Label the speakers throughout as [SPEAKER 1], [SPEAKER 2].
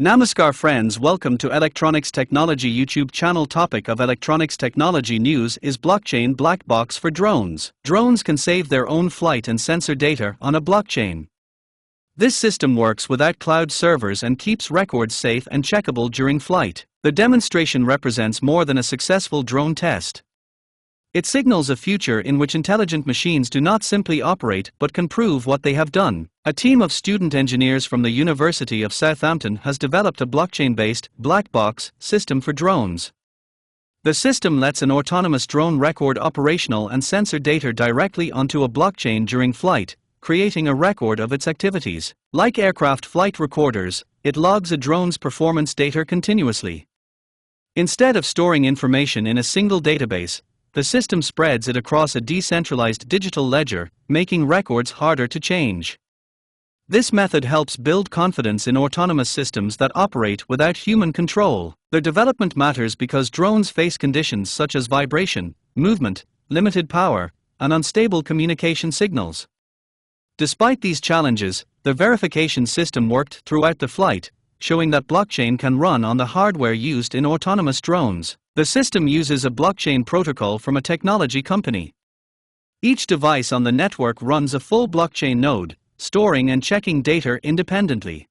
[SPEAKER 1] Namaskar friends, welcome to Electronics Technology YouTube channel. Topic of electronics technology news is blockchain black box for drones. Drones can save their own flight and sensor data on a blockchain. This system works without cloud servers and keeps records safe and checkable during flight. The demonstration represents more than a successful drone test. It signals a future in which intelligent machines do not simply operate but can prove what they have done. A team of student engineers from the University of Southampton has developed a blockchain-based black box system for drones. The system lets an autonomous drone record operational and sensor data directly onto a blockchain during flight, creating a record of its activities. Like aircraft flight recorders, it logs a drone's performance data continuously. Instead of storing information in a single database, the system spreads it across a decentralized digital ledger, making records harder to change. This method helps build confidence in autonomous systems that operate without human control. Their development matters because drones face conditions such as vibration, movement, limited power, and unstable communication signals. Despite these challenges, the verification system worked throughout the flight, showing that blockchain can run on the hardware used in autonomous drones. The system uses a blockchain protocol from a technology company. Each device on the network runs a full blockchain node, storing and checking data independently.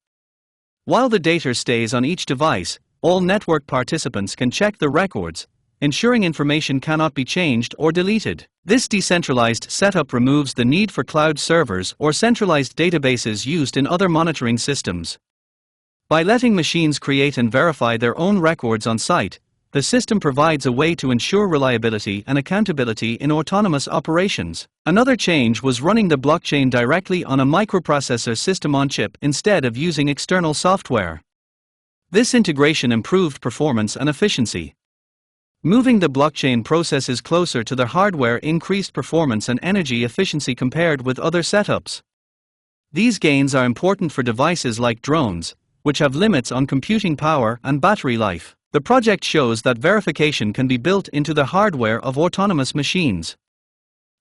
[SPEAKER 1] While the data stays on each device, all network participants can check the records, ensuring information cannot be changed or deleted. This decentralized setup removes the need for cloud servers or centralized databases used in other monitoring systems. By letting machines create and verify their own records on site, the system provides a way to ensure reliability and accountability in autonomous operations. Another change was running the blockchain directly on a microprocessor system on chip instead of using external software. This integration improved performance and efficiency. Moving the blockchain processes closer to the hardware increased performance and energy efficiency compared with other setups. These gains are important for devices like drones, which have limits on computing power and battery life. The project shows that verification can be built into the hardware of autonomous machines.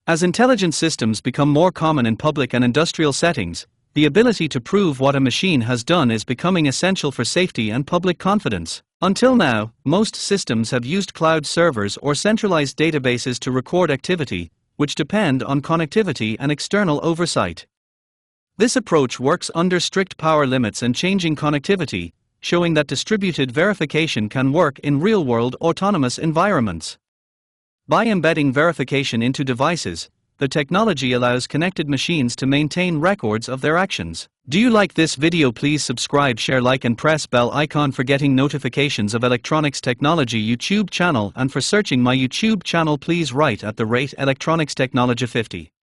[SPEAKER 1] As intelligent systems become more common in public and industrial settings, the ability to prove what a machine has done is becoming essential for safety and public confidence. Until now, most systems have used cloud servers or centralized databases to record activity, which depend on connectivity and external oversight. This approach works under strict power limits and changing connectivity, showing that distributed verification can work in real-world autonomous environments. By embedding verification into devices, the technology allows connected machines to maintain records of their actions. Do you like this video? Please subscribe, share, like and press bell icon for getting notifications of Electronics Technology YouTube channel, and for searching my YouTube channel please write @electronics technology 50.